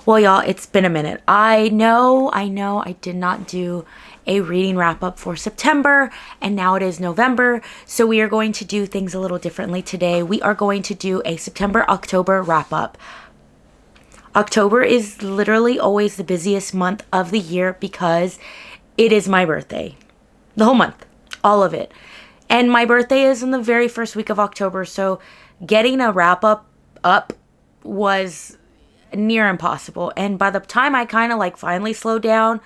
Well, y'all, it's been a minute. I know I did not do a reading wrap up for September, and now it is November, so we are going to do things a little differently today. We are going to do a September-October wrap up. October is literally always the busiest month of the year because it is my birthday. The whole month, all of it. And my birthday is in the very first week of October, so getting a wrap up was near impossible. And by the time I kind of like finally slowed down,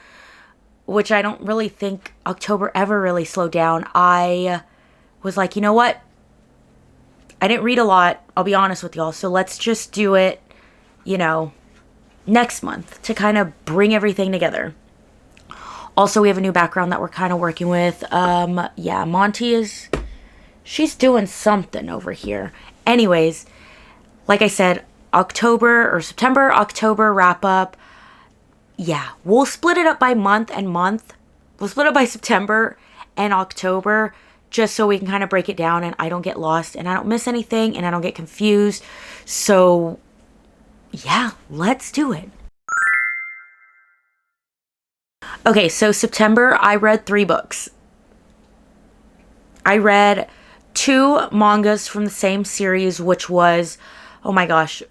which I don't really think October ever really slowed down, I was like, you know what? I didn't read a lot, I'll be honest with y'all. So let's just do it, next month to kind of bring everything together. Also, we have a new background that we're kind of working with. Monty she's doing something over here. Anyways, like I said, September, October wrap up. Yeah, we'll split it up by month. We'll split it by September and October just so we can kind of break it down and I don't get lost and I don't miss anything and I don't get confused. So, yeah, let's do it. Okay, so September, I read 3 books. I read 2 mangas from the same series, which was, oh my gosh,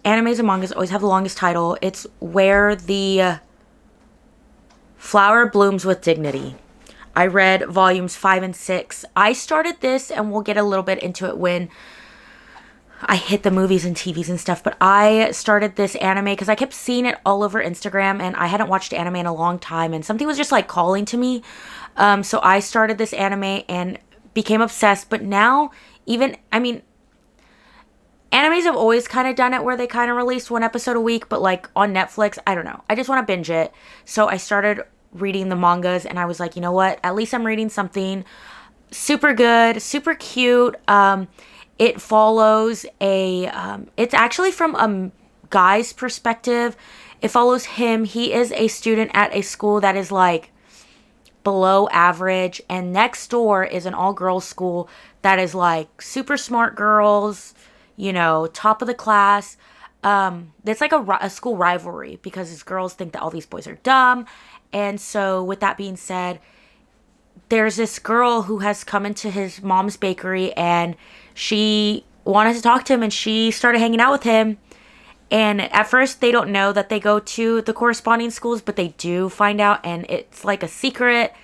animes and mangas always have the longest title. It's Where the Flower Blooms with Dignity. I read volumes 5 and 6. I started this, and we'll get a little bit into it when I hit the movies and TVs and stuff, but I started this anime because I kept seeing it all over Instagram, and I hadn't watched anime in a long time, and something was just like calling to me. So I started this anime and became obsessed, but now animes have always kind of done it where they kind of release 1 episode a week, but like on Netflix, I don't know. I just want to binge it. So I started reading the mangas and I was like, you know what? At least I'm reading something super good, super cute. It follows it's actually from a guy's perspective. It follows him. He is a student at a school that is like below average. And next door is an all-girls school that is like super smart girls, top of the class. It's like a school rivalry because these girls think that all these boys are dumb. And so with that being said, there's this girl who has come into his mom's bakery and she wanted to talk to him and she started hanging out with him. And at first they don't know that they go to the corresponding schools, but they do find out and it's like a secret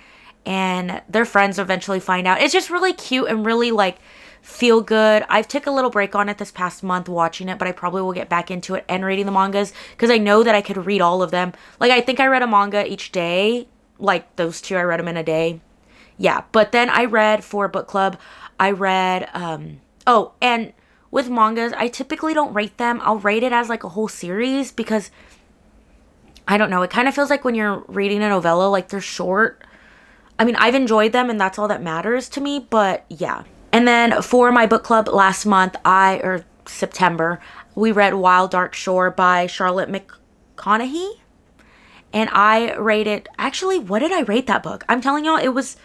and their friends eventually find out. It's just really cute and really like feel good. I've took a little break on it this past month watching it, but I probably will get back into it and reading the mangas because I know that I could read all of them. Like I think I read a manga each day. Like those 2, I read them in a day. Yeah, but then I read for book club. I read, and with mangas, I typically don't rate them. I'll rate it as like a whole series because, I don't know, it kind of feels like when you're reading a novella, like they're short. I mean, I've enjoyed them and that's all that matters to me, but yeah. And then for my book club last month, September, we read Wild Dark Shore by Charlotte McConaughey. And I rated, actually, what did I rate that book? I'm telling y'all, it was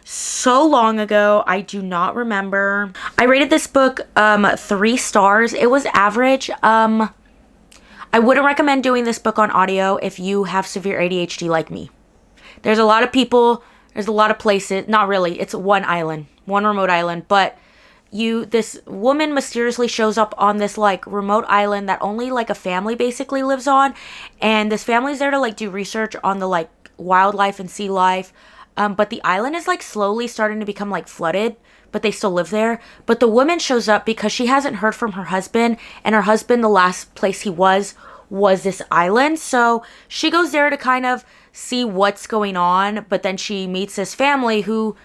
so long ago. I do not remember. I rated this book 3 stars. It was average. I wouldn't recommend doing this book on audio if you have severe ADHD like me. There's a lot of people, there's a lot of places, not really, it's one remote island, but this woman mysteriously shows up on this like remote island that only like a family basically lives on, and this family's there to like do research on the like wildlife and sea life. But the island is like slowly starting to become like flooded, but they still live there. But the woman shows up because she hasn't heard from her husband, and her husband, the last place he was this island. So she goes there to kind of see what's going on, but then she meets this family who,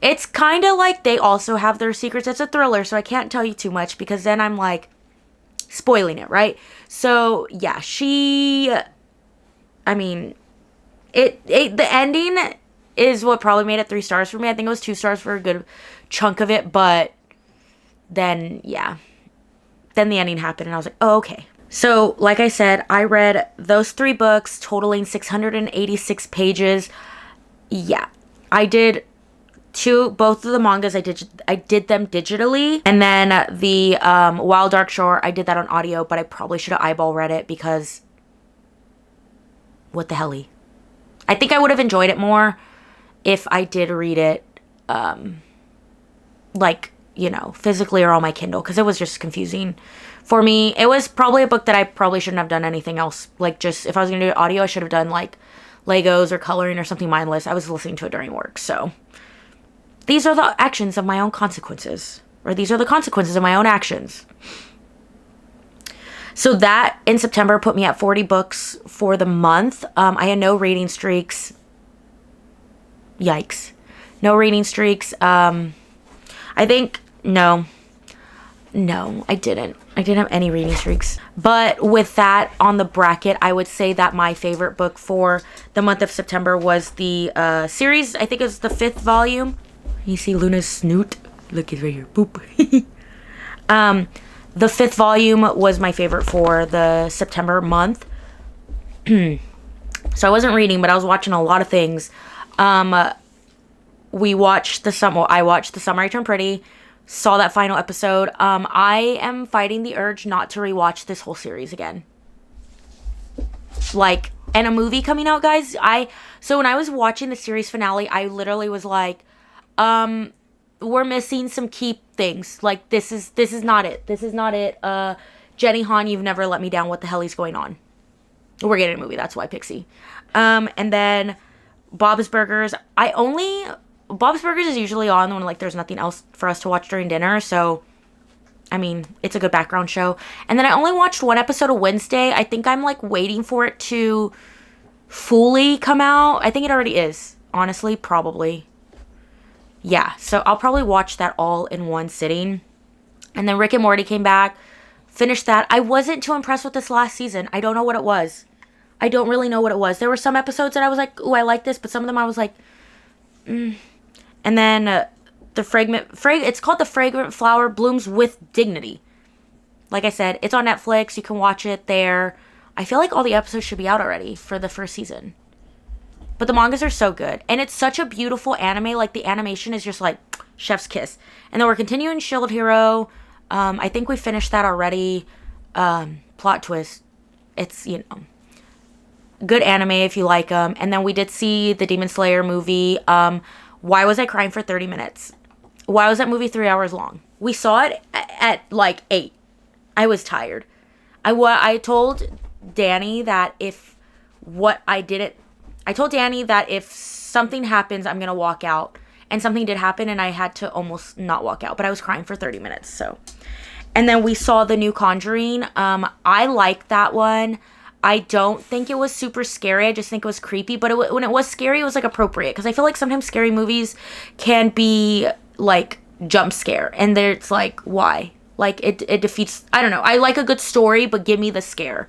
it's kind of like they also have their secrets. It's a thriller, so I can't tell you too much because then I'm like spoiling it, right? So yeah, the ending is what probably made it 3 stars for me. I think it was 2 stars for a good chunk of it, but then, yeah. Then the ending happened, and I was like, oh, okay. So, like I said, I read those 3 books, totaling 686 pages. Yeah. I did both of the mangas, I did them digitally. And then the Wild Dark Shore, I did that on audio, but I probably should have eyeball read it because what the hell? I think I would have enjoyed it more if I did read it, like, you know, physically or on my Kindle, because it was just confusing for me. It was probably a book that I probably shouldn't have done anything else. Like, just if I was going to do audio, I should have done like Legos or coloring or something mindless. I was listening to it during work. So these are the actions of my own consequences, or these are the consequences of my own actions. So that in September put me at 40 books for the month. I had no reading streaks. Yikes. No reading streaks. I think, no, I didn't. I didn't have any reading streaks. But with that on the bracket, I would say that my favorite book for the month of September was the series. I think it was the 5th volume. You see Luna's snoot? Look, it's right here. Boop. The 5th volume was my favorite for the September month. So I wasn't reading, but I was watching a lot of things. I watched The Summer I Turned Pretty. Saw that final episode. I am fighting the urge not to rewatch this whole series again. Like, and a movie coming out, guys. So when I was watching the series finale, I literally was like, we're missing some key things. Like, this is not it. This is not it. Jenny Han, you've never let me down. What the hell is going on? We're getting a movie. That's why, Pixie. And then Bob's Burgers. Bob's Burgers is usually on when, like, there's nothing else for us to watch during dinner. So, I mean, it's a good background show. And then I only watched one episode of Wednesday. I think I'm, like, waiting for it to fully come out. I think it already is. Honestly, probably. Yeah, so I'll probably watch that all in one sitting. And then Rick and Morty came back. Finished that. I wasn't too impressed with this last season. I don't know what it was. I don't really know what it was. There were some episodes that I was like, ooh, I like this. But some of them I was like, And then it's called The Fragrant Flower Blooms with Dignity. Like I said, it's on Netflix. You can watch it there. I feel like all the episodes should be out already for the first season. But the mangas are so good. And it's such a beautiful anime. Like, the animation is just like chef's kiss. And then we're continuing Shield Hero. I think we finished that already. Plot twist. It's, you know, good anime if you like them. And then we did see the Demon Slayer movie. Why was I crying for 30 minutes? Why was that movie 3 hours long? We saw it at like 8. I was tired. I told Danny that if something happens, I'm going to walk out. And something did happen, and I had to almost not walk out. But I was crying for 30 minutes, so. And then we saw the new Conjuring. I liked that one. I don't think it was super scary. I just think it was creepy. But when it was scary, it was, like, appropriate. Because I feel like sometimes scary movies can be, like, jump scare. And it's like, why? Like, it defeats... I don't know. I like a good story, but give me the scare.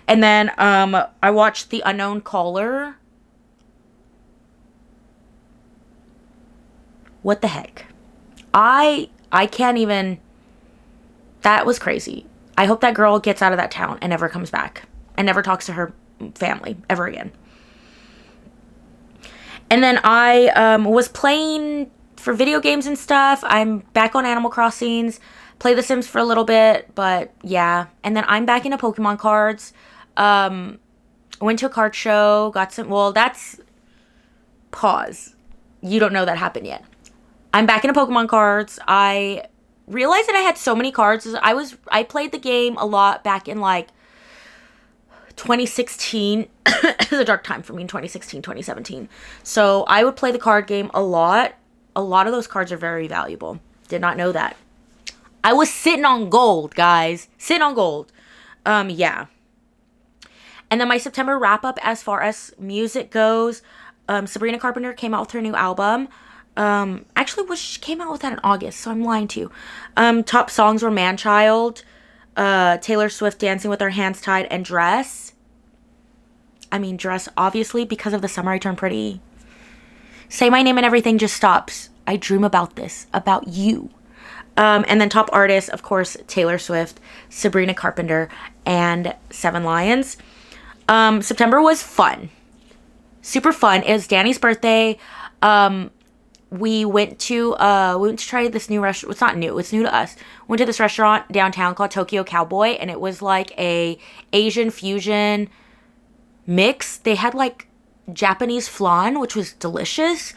And then I watched The Unknown Caller. What the heck? I can't even... That was crazy. I hope that girl gets out of that town and never comes back. And never talks to her family ever again. And then I was playing for video games and stuff. I'm back on Animal Crossings. Play The Sims for a little bit, but yeah. And then I'm back into Pokemon cards. Went to a card show. Got some... Well, that's... Pause. You don't know that happened yet. I'm back into Pokemon cards. I realized that I had so many cards. I played the game a lot back in, like, 2016. It was a dark time for me in 2016, 2017. So I would play the card game a lot. A lot of those cards are very valuable. Did not know that. I was sitting on gold, guys. Sitting on gold. Yeah. And then my September wrap up as far as music goes. Sabrina Carpenter came out with her new album. Actually, she came out with that in August, so I'm lying to you. Top songs were Man Child, Taylor Swift, Dancing with Her Hands Tied, and Dress. I mean, Dress, obviously, because of The Summer I Turned Pretty. Say My Name and Everything Just Stops. I dream about this, about you. And then top artists, of course, Taylor Swift, Sabrina Carpenter, and Seven Lions. September was fun. Super fun. It was Danny's birthday. We went to try this new restaurant. It's not new. It's new to us. Went to this restaurant downtown called Tokyo Cowboy, and it was like a Asian fusion mix. They had like Japanese flan, which was delicious.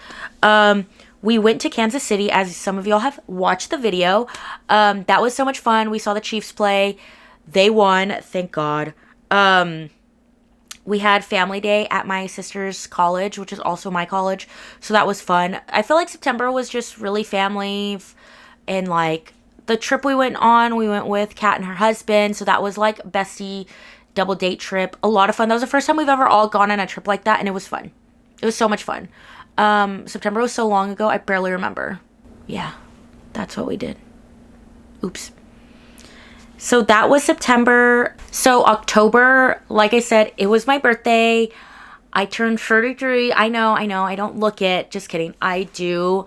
We went to Kansas City, as some of y'all have watched the video. That was so much fun. We saw the Chiefs play. They won, thank God. We had family day at my sister's college, which is also my college. So that was fun. I feel like September was just really family. And like the trip we went on, we went with Kat and her husband. So that was like bestie double date trip. A lot of fun. That was the first time we've ever all gone on a trip like that. And it was fun. It was so much fun. September was so long ago, I barely remember. Yeah, that's what we did. Oops. So that was September. So October, like I said, it was my birthday. I turned 33. I know, I don't look it. Just kidding. I do.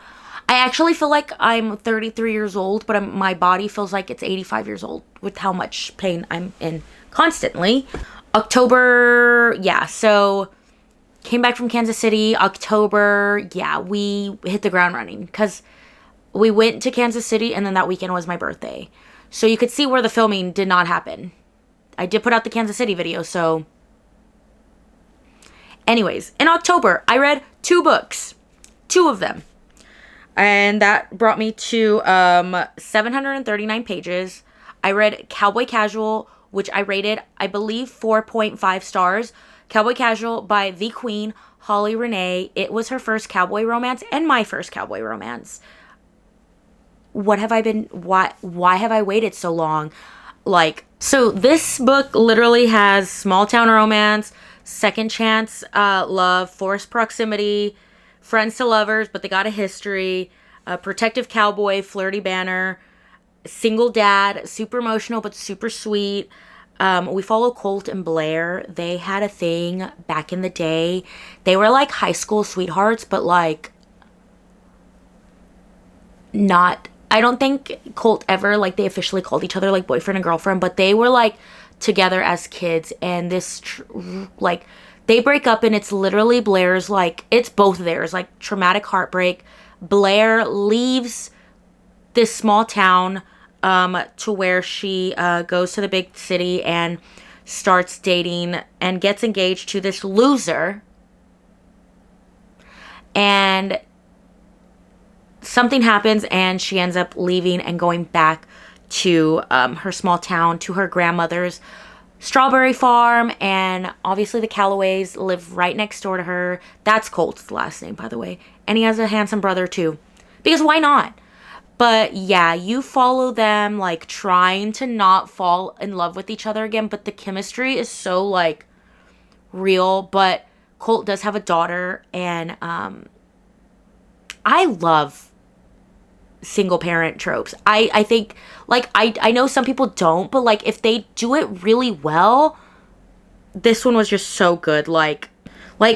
I actually feel like I'm 33 years old, but my body feels like it's 85 years old with how much pain I'm in constantly. October, yeah, so came back from Kansas City. October, yeah, we hit the ground running because we went to Kansas City and then that weekend was my birthday. So you could see where the filming did not happen. I did put out the Kansas City video, so. Anyways, in October, I read 2 books. 2 of them. And that brought me to 739 pages. I read Cowboy Casual, which I rated, I believe, 4.5 stars. Cowboy Casual by the Queen, Holly Renee. It was her first cowboy romance and my first cowboy romance. Why have I waited so long? So this book literally has small town romance, second chance love, forced proximity, friends to lovers, but they got a history, protective cowboy, flirty banner, single dad, super emotional but super sweet. We follow Colt and Blair. They had a thing back in the day. They were like high school sweethearts, but like not. I don't think Colt ever, like, they officially called each other, like, boyfriend and girlfriend, but they were, like, together as kids, and this, they break up, and it's literally Blair's, like, it's both theirs, like, traumatic heartbreak. Blair leaves this small town, to where she, goes to the big city and starts dating and gets engaged to this loser, and something happens and she ends up leaving and going back to her small town, to her grandmother's strawberry farm. And obviously the Callaways live right next door to her. That's Colt's last name, by the way. And he has a handsome brother too, because why not? But yeah, you follow them like trying to not fall in love with each other again, but the chemistry is so like real. But Colt does have a daughter, and I love single parent tropes. I think, like, I know some people don't, but like if they do it really well, this one was just so good. Like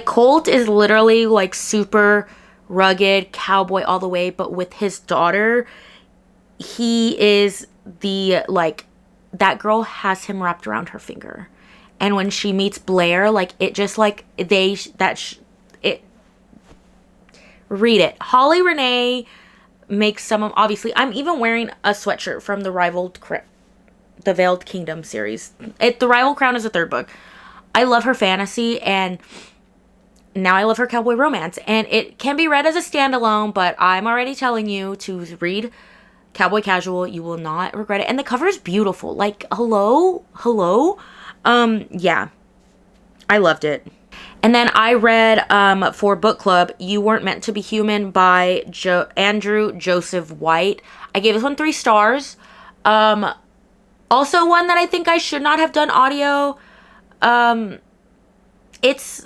Colt is literally like super rugged cowboy all the way, but with his daughter, he is the, like, that girl has him wrapped around her finger. And when she meets Blair, like, it just like read it. Holly Renee makes some of, obviously, I'm even wearing a sweatshirt from the Veiled Kingdom series. The Rival Crown is the 3rd book. I love her fantasy, and now I love her cowboy romance. And it can be read as a standalone, but I'm already telling you to read Cowboy Casual. You will not regret it. And the cover is beautiful. Like, hello? Yeah. I loved it. And then I read, for book club, You Weren't Meant to Be Human by Andrew Joseph White. I gave this one 3 stars. Also one that I think I should not have done audio. It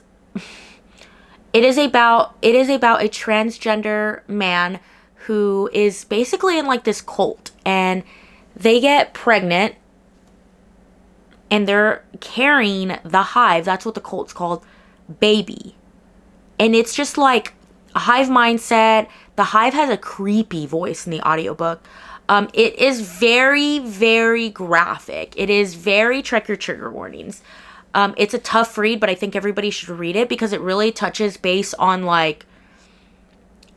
is about a transgender man who is basically in like this cult, and they get pregnant and they're carrying the hive. That's what the cult's called. Baby. And it's just like a hive mindset. The hive has a creepy voice in the audiobook. It is very, very graphic. It is very trigger warnings. It's a tough read, but I think everybody should read it because it really touches base on, like,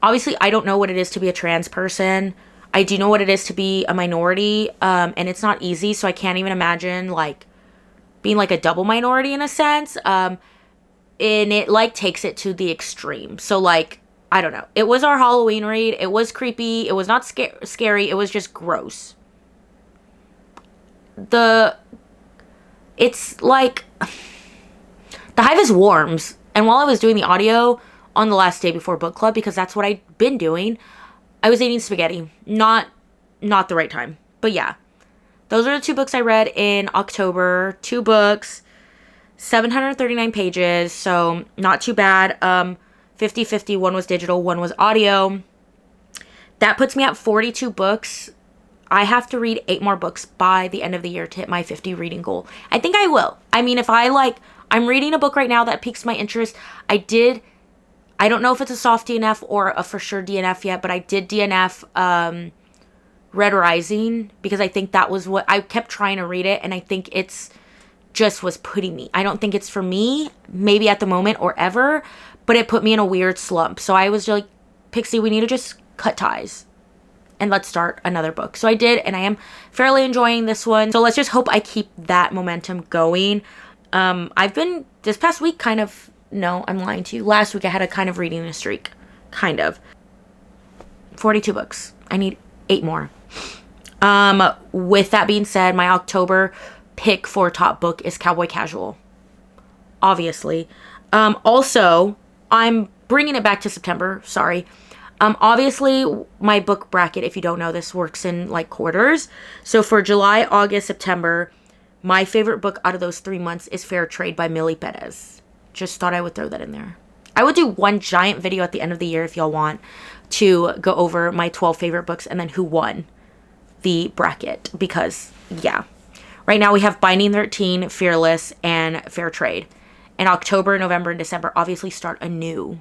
obviously I don't know what it is to be a trans person. I do know what it is to be a minority, and it's not easy, so I can't even imagine, like, being like a double minority in a sense. and it like takes it to the extreme. So like, I don't know. It was our Halloween read. It was creepy. It was not scary. It was just gross. It's like, the hive is worms. And while I was doing the audio on the last day before book club, because that's what I'd been doing, I was eating spaghetti. Not the right time. But yeah, those are the 2 books I read in October. 2 books, 739 pages, so not too bad. 50-50, one was digital, one was audio. That puts me at 42 books. I have to read 8 more books by the end of the year to hit my 50 reading goal. I think I will. I mean, if I'm reading a book right now that piques my interest. I don't know if it's a soft DNF or a for sure DNF yet, but I did DNF Red Rising because I think that was what I kept trying to read it, and I think it's just was putting me. I don't think it's for me, maybe at the moment or ever, but it put me in a weird slump. So I was like, Pixie, we need to just cut ties and let's start another book. So I did, and I am fairly enjoying this one. So let's just hope I keep that momentum going. I've been, this past week, kind of, no, I'm lying to you. Last week I had a kind of reading streak. Kind of. 42 books. I need 8 more. With that being said, my October pick for top book is Cowboy Casual. Obviously. Also, I'm bringing it back to September. Sorry. Obviously, my book bracket, if you don't know this, works in like quarters. So for July, August, September, my favorite book out of those 3 months is Fair Trade by Millie Perez. Just thought I would throw that in there. I would do one giant video at the end of the year if y'all want to go over my 12 favorite books and then who won the bracket. Because, yeah. Right now we have Binding 13, Fearless, and Fair Trade. And October, November, and December obviously start a new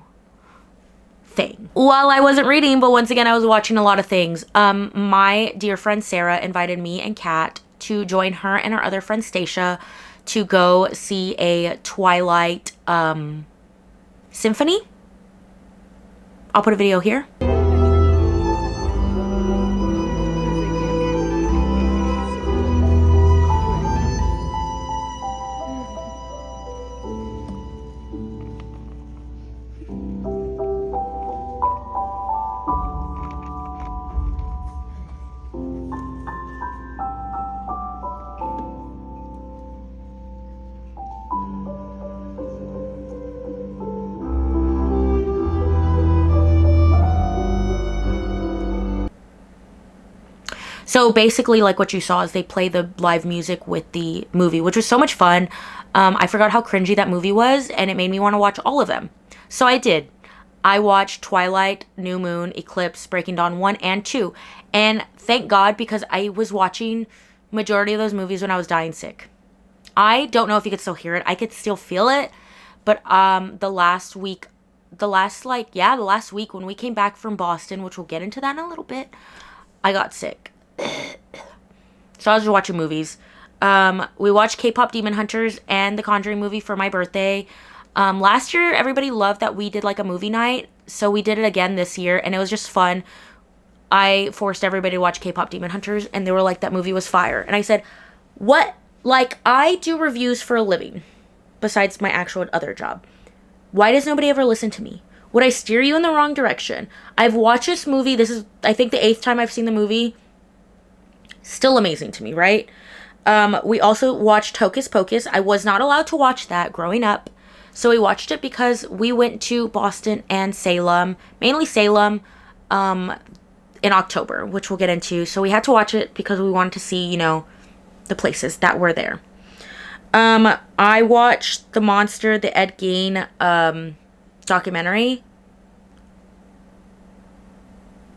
thing. Well, I wasn't reading, but once again, I was watching a lot of things. My dear friend Sarah invited me and Kat to join her and her other friend Stacia to go see a Twilight symphony. I'll put a video here. So basically, like what you saw is they play the live music with the movie, which was so much fun. I forgot how cringy that movie was, and it made me want to watch all of them. So I did. I watched Twilight, New Moon, Eclipse, Breaking Dawn 1 and 2. And thank God, because I was watching majority of those movies when I was dying sick. I don't know if you could still hear it. I could still feel it. But the last week when we came back from Boston, which we'll get into that in a little bit, I got sick. So I was just watching movies. We watched K-pop Demon Hunters and the Conjuring movie for my birthday. Last year, everybody loved that we did like a movie night. So we did it again this year, and it was just fun. I forced everybody to watch K-pop Demon Hunters, and they were like, that movie was fire. And I said, what? Like, I do reviews for a living, besides my actual other job. Why does nobody ever listen to me? Would I steer you in the wrong direction? I've watched this movie. This is, I think, the 8th time I've seen the movie. Still amazing to me, right? We also watched Hocus Pocus. I was not allowed to watch that growing up. So we watched it because we went to Boston and Salem, mainly Salem, in October, which we'll get into. So we had to watch it because we wanted to see, you know, the places that were there. I watched The Monster, the Ed Gein documentary.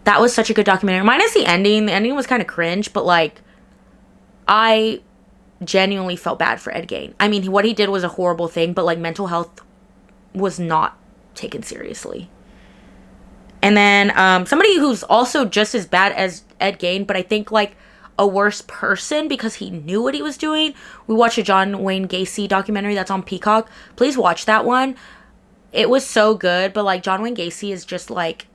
That was such a good documentary. Minus the ending. The ending was kind of cringe, but like, I genuinely felt bad for Ed Gein. I mean, what he did was a horrible thing, but like mental health was not taken seriously. And then somebody who's also just as bad as Ed Gein, but I think like a worse person because he knew what he was doing. We watched a John Wayne Gacy documentary that's on Peacock. Please watch that one. It was so good, but like John Wayne Gacy is just like,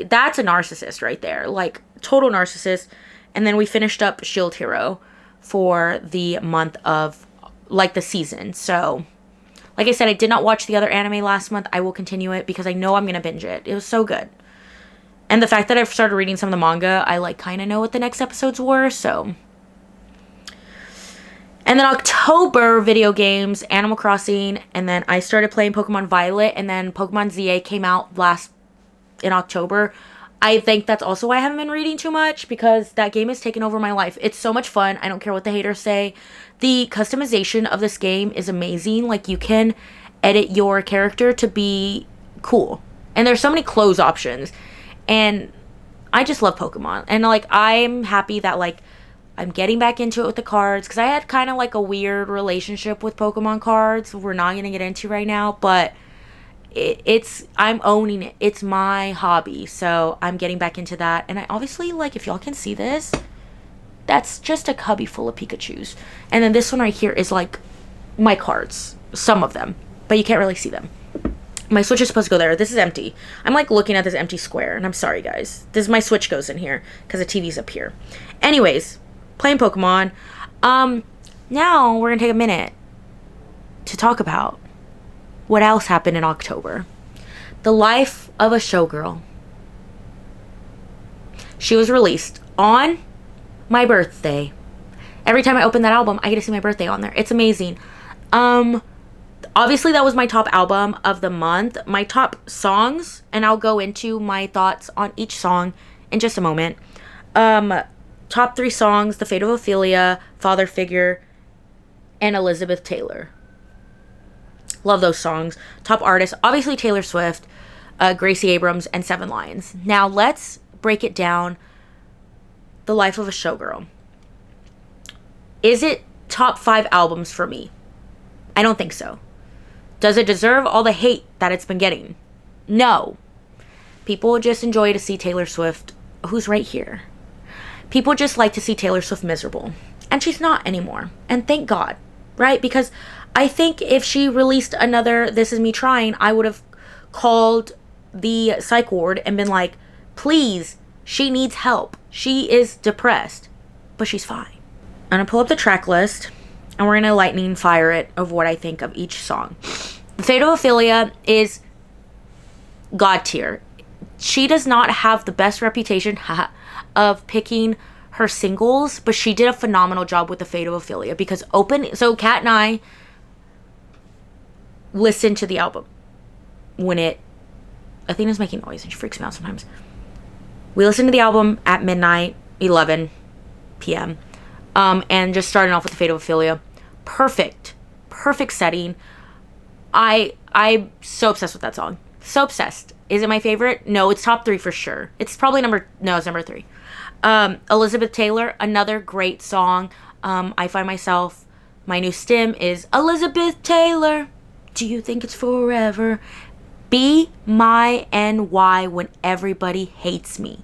that's a narcissist right there. Like, total narcissist. And then we finished up Shield Hero for the month of, like, the season. So, Like I said, I did not watch the other anime last month. I will continue it because I know I'm going to binge it. It was so good. And the fact that I've started reading some of the manga, I like kind of know what the next episodes were, so. And then October, video games, Animal Crossing, and then I started playing Pokemon Violet, and then Pokemon ZA came out in October. I think that's also why I haven't been reading too much, because that game has taken over my life. It's so much fun. I don't care what the haters say. The customization of this game is amazing. Like, you can edit your character to be cool. And there's so many clothes options. And I just love Pokemon. And, like, I'm happy that, like, I'm getting back into it with the cards. Because I had kind of, like, a weird relationship with Pokemon cards. We're not going to get into right now. But I'm owning it. It's my hobby. So I'm getting back into that. And I obviously, like, if y'all can see this, that's just a cubby full of Pikachus. And then this one right here is, like, my cards. Some of them. But you can't really see them. My Switch is supposed to go there. This is empty. I'm, like, looking at this empty square. And I'm sorry, guys. My Switch goes in here. Because the TV's up here. Anyways. Playing Pokemon. Now we're going to take a minute to talk about what else happened in October. The Life of a Showgirl. She was released on my birthday. Every time I open that album, I get to see my birthday on there. It's amazing. Obviously, that was my top album of the month. My top songs, and I'll go into my thoughts on each song in just a moment. Top 3 songs: The Fate of Ophelia, Father Figure, and Elizabeth Taylor. Love those songs. Top artists, obviously Taylor Swift, Gracie Abrams, and Seven Lions. Now, let's break it down. The Life of a Showgirl. Is it top 5 albums for me? I don't think so. Does it deserve all the hate that it's been getting? No. People just enjoy to see Taylor Swift, who's right here. People just like to see Taylor Swift miserable. And she's not anymore. And thank God, right? Because I think if she released another This Is Me Trying, I would have called the psych ward and been like, please, she needs help. She is depressed. But she's fine. I'm going to pull up the track list, and we're going to lightning fire it of what I think of each song. The Fate of Ophelia is God tier. She does not have the best reputation of picking her singles, but she did a phenomenal job with The Fate of Ophelia, because so Kat and I listened to the album when Athena's making noise and she freaks me out sometimes. We listened to the album at midnight, 11 p.m. And just starting off with The Fate of Ophelia. Perfect setting. I'm so obsessed with that song. So obsessed. Is it my favorite? No, it's top 3 for sure. It's probably it's number 3. Elizabeth Taylor, another great song. I find myself, my new stim is Elizabeth Taylor. Do you think it's forever? Be my NY when everybody hates me.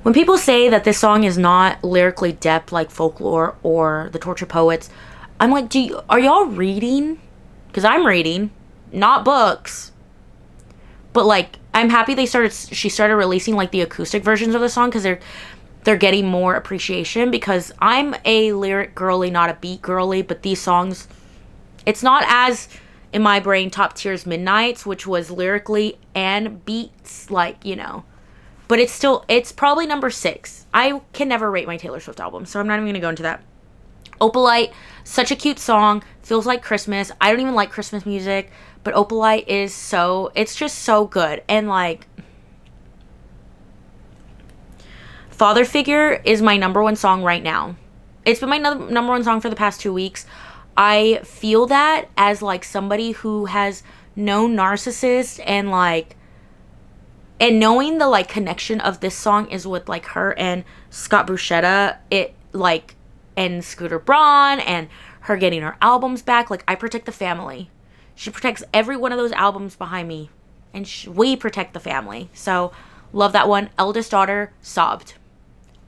When people say that this song is not lyrically depth like Folklore or The Tortured Poets, I'm like, are y'all reading? Because I'm reading, not books. But like, I'm happy she started releasing like the acoustic versions of the song, because they're getting more appreciation, because I'm a lyric girly, not a beat girly, but these songs, it's not as, in my brain, top tier as Midnight's, which was lyrically and beats, like, you know. But it's probably number 6. I can never rate my Taylor Swift album, so I'm not even going to go into that. Opalite, such a cute song, feels like Christmas. I don't even like Christmas music, but Opalite it's just so good. And like, Father Figure is my number 1 song right now. It's been my number 1 song for the past 2 weeks. I feel that as like somebody who has known narcissists, and like, and knowing the like connection of this song is with like her and Scott Bruschetta, and Scooter Braun, and her getting her albums back. Like, I protect the family. She protects every one of those albums behind me, and we protect the family. So, love that one. Eldest Daughter, sobbed.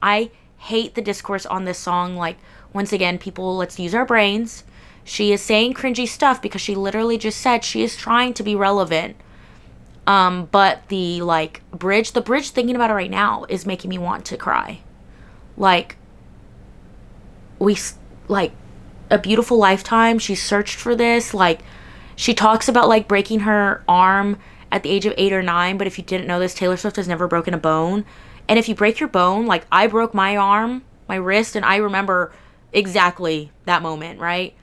I hate the discourse on this song. Like, once again, people, let's use our brains. She is saying cringy stuff because she literally just said she is trying to be relevant. But the bridge thinking about it right now is making me want to cry. Like, a beautiful lifetime. She searched for this. Like, she talks about like breaking her arm at the age of 8 or 9. But if you didn't know this, Taylor Swift has never broken a bone. And if you break your bone, like I broke my arm, my wrist, and I remember exactly that moment, right?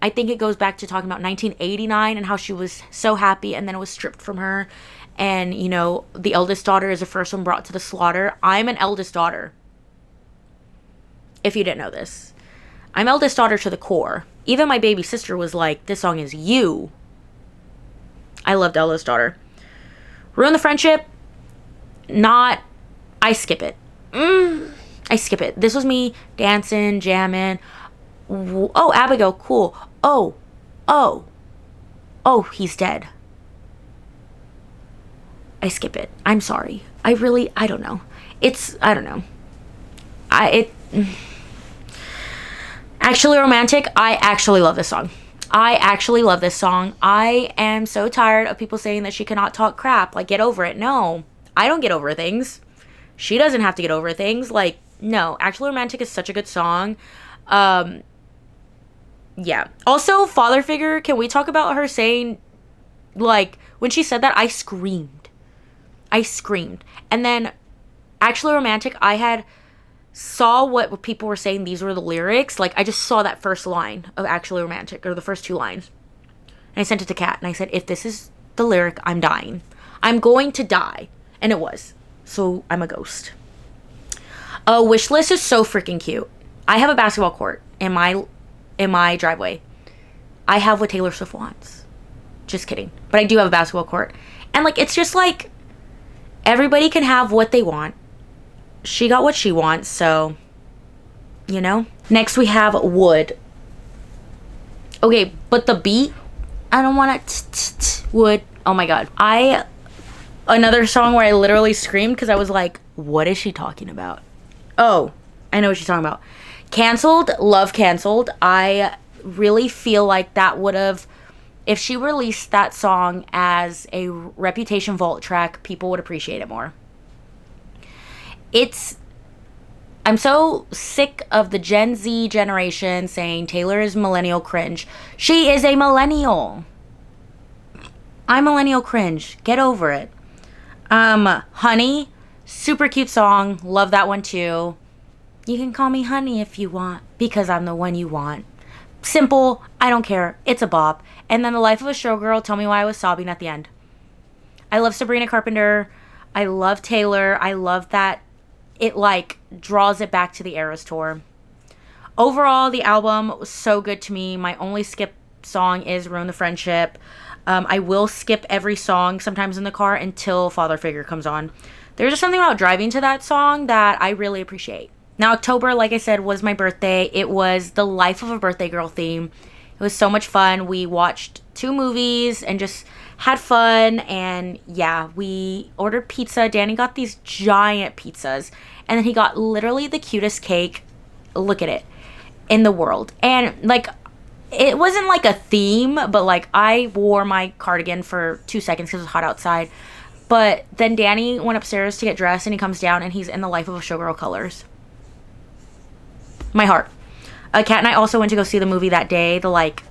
I think it goes back to talking about 1989 and how she was so happy and then it was stripped from her. And, you know, the eldest daughter is the first one brought to the slaughter. I'm an eldest daughter. If you didn't know this. I'm eldest daughter to the core. Even my baby sister was like, this song is you. I loved eldest daughter. Ruin the Friendship. I skip it. I skip it. This was me dancing, jamming. Oh, Abigail, cool. Oh, he's dead. I skip it. I'm sorry. I don't know. I don't know. Actually Romantic, I actually love this song. I am so tired of people saying that she cannot talk crap. Like, get over it. No, I don't get over things. She doesn't have to get over things. Like, no. Actually Romantic is such a good song. Yeah. Also, father figure, can we talk about her saying, like, when she said that, I screamed. And then, Actually Romantic, I saw what people were saying these were the lyrics. Like, I just saw that first line of Actually Romantic, or the first 2 lines. And I sent it to Kat, and I said, if this is the lyric, I'm dying. I'm going to die. And it was. So, I'm a ghost. Wish List is so freaking cute. I have a basketball court in my driveway. I have what Taylor Swift wants. Just kidding. But I do have a basketball court. And, like, it's just, like, everybody can have what they want. She got what she wants, so, you know. Next, we have Wood. Okay, but the beat, I don't want to Wood. Oh, my God. Another song where I literally screamed because I was like, what is she talking about? Oh, I know what she's talking about. Cancelled, love Cancelled. I really feel like that would have, if she released that song as a Reputation Vault track, people would appreciate it more. I'm so sick of the Gen Z generation saying Taylor is millennial cringe. She is a millennial. I'm millennial cringe. Get over it. Honey, super cute song. Love that one too. You can call me honey if you want, because I'm the one you want. Simple. I don't care. It's a bop. And then The Life of a Showgirl. Tell me why I was sobbing at the end. I love Sabrina Carpenter. I love Taylor. I love that it, like, draws it back to the Eras tour. Overall, the album was so good to me. My only skip song is Ruin the Friendship. I will skip every song sometimes in the car until Father Figure comes on. There's just something about driving to that song that I really appreciate. Now, October, like I said, was my birthday. It was the Life of a Birthday Girl theme. It was so much fun. We watched 2 movies and just had fun. And yeah, we ordered pizza. Danny got these giant pizzas. And then he got literally the cutest cake. Look at it. In the world. And like, it wasn't like a theme, but like I wore my cardigan for 2 seconds because it was hot outside. But then Danny went upstairs to get dressed and he comes down and he's in the Life of a Showgirl colors. My heart. Kat and I also went to go see the movie that day. The like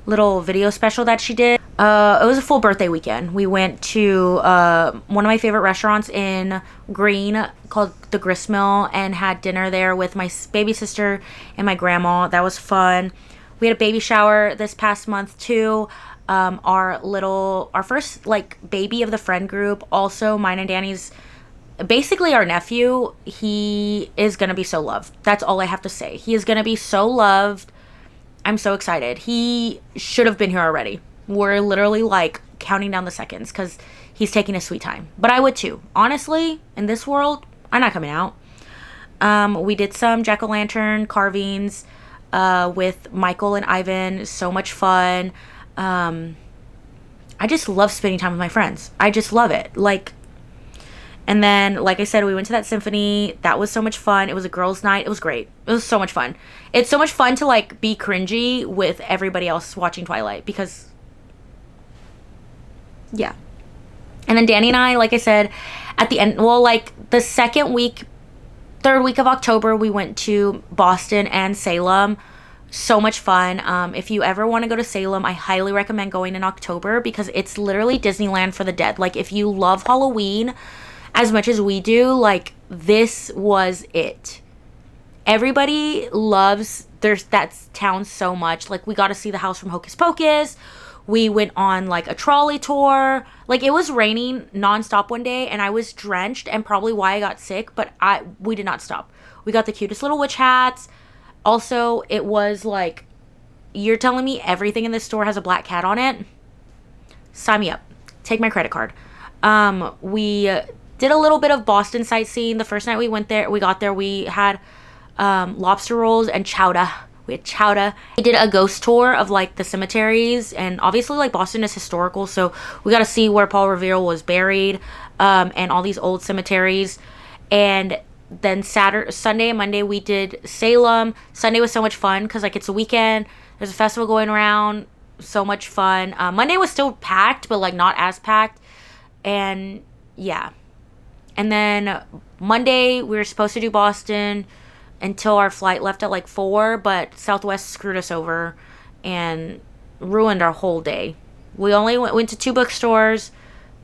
little video special that she did. It was a full birthday weekend. We went to one of my favorite restaurants in Green called The Gristmill and had dinner there with my baby sister and my grandma. That was fun. We had a baby shower this past month too. Our first like baby of the friend group. Also mine and Danny's, basically our nephew. He is gonna be so loved. That's all I have to say. He is gonna be so loved. I'm so excited. He should have been here already. We're literally like counting down the seconds because he's taking his sweet time. But I would too. Honestly, in this world, I'm not coming out. We did some jack-o'-lantern carvings with Michael and Ivan. So much fun. I just love spending time with my friends. I just love it. And then, like I said, we went to that symphony. That was so much fun. It was a girls' night. It was great. It was so much fun. It's so much fun to, like, be cringy with everybody else watching Twilight because, yeah. And then Danny and I, like I said, at the end, well, like, the third week of October, we went to Boston and Salem. So much fun. If you ever want to go to Salem, I highly recommend going in October because it's literally Disneyland for the dead. Like, if you love Halloween as much as we do, like, this was it. Everybody loves that town so much. Like, we got to see the house from Hocus Pocus. We went on like a trolley tour. Like, it was raining nonstop one day and I was drenched, and probably why I got sick, but we did not stop. We got the cutest little witch hats. Also, it was like, you're telling me everything in this store has a black cat on it? Sign me up. Take my credit card. We did a little bit of Boston sightseeing. The first night we got there, we had lobster rolls and chowder. We had chowder. We did a ghost tour of like the cemeteries, and obviously like Boston is historical, so we got to see where Paul Revere was buried, and all these old cemeteries. And then Sunday and Monday we did Salem. Sunday was so much fun because like it's a weekend. There's a festival going around. So much fun. Monday was still packed, but like not as packed. And yeah. And then Monday we were supposed to do Boston until our flight left at like 4, but Southwest screwed us over and ruined our whole day. We only went to 2 bookstores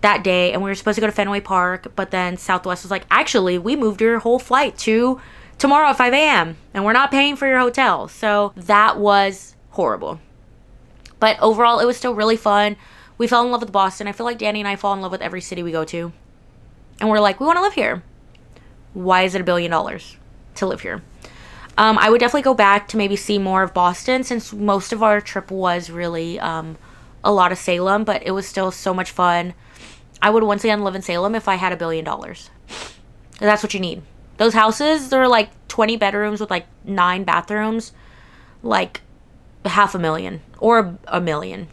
that day, and we were supposed to go to Fenway Park, but then Southwest was like, actually, we moved your whole flight to tomorrow at 5 a.m. and we're not paying for your hotel. So that was horrible. But overall, it was still really fun. We fell in love with Boston. I feel like Danny and I fall in love with every city we go to. And we're like, we want to live here. Why is it $1 billion to live here? I would definitely go back to maybe see more of Boston, since most of our trip was really a lot of Salem, but it was still so much fun. I would once again live in Salem if I had $1 billion. That's what you need. Those houses, they're like 20 bedrooms with like 9 bathrooms, like $500,000 or $1 million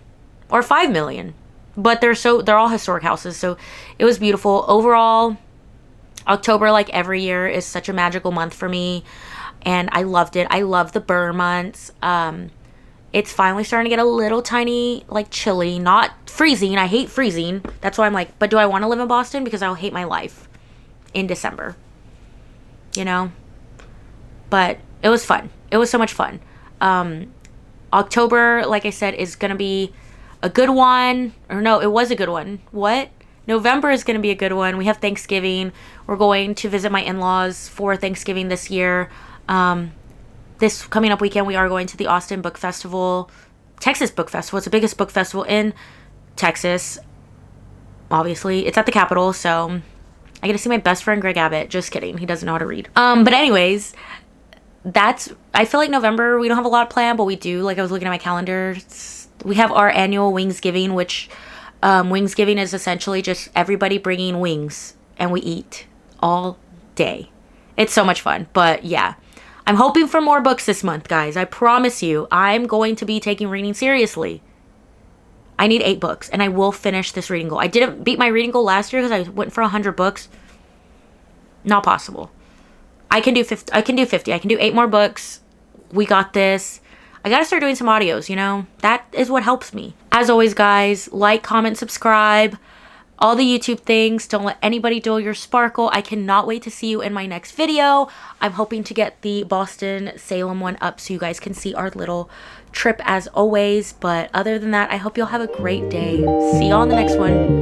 or $5 million. But they're all historic houses, so it was beautiful. Overall, October, like every year, is such a magical month for me, and I loved it. I love the burr months. It's finally starting to get a little tiny, like, chilly, not freezing. I hate freezing. That's why I'm like, but do I want to live in Boston? Because I'll hate my life in December, you know? But it was fun. It was so much fun. October, like I said, is going to be a good one. Or no, it was a good one. What? November is going to be a good one. We have Thanksgiving. We're going to visit my in-laws for Thanksgiving this year. This coming up weekend, we are going to the Austin Book Festival, Texas Book Festival. It's the biggest book festival in Texas. Obviously, it's at the Capitol, so I get to see my best friend Greg Abbott. Just kidding, he doesn't know how to read. But anyways, I feel like November we don't have a lot planned, but we do. Like, I was looking at my calendar. We have our annual Wingsgiving, which Wingsgiving is essentially just everybody bringing wings, and we eat all day. It's so much fun. But yeah, I'm hoping for more books this month, guys. I promise you, I'm going to be taking reading seriously. I need 8 books, and I will finish this reading goal. I didn't beat my reading goal last year because I went for 100 books. Not possible. I can do 50. I can do 8 more books. We got this. I gotta start doing some audios, you know? That is what helps me. As always, guys, like, comment, subscribe. All the YouTube things. Don't let anybody dull your sparkle. I cannot wait to see you in my next video. I'm hoping to get the Boston Salem one up so you guys can see our little trip as always. But other than that, I hope you'll have a great day. See y'all in the next one.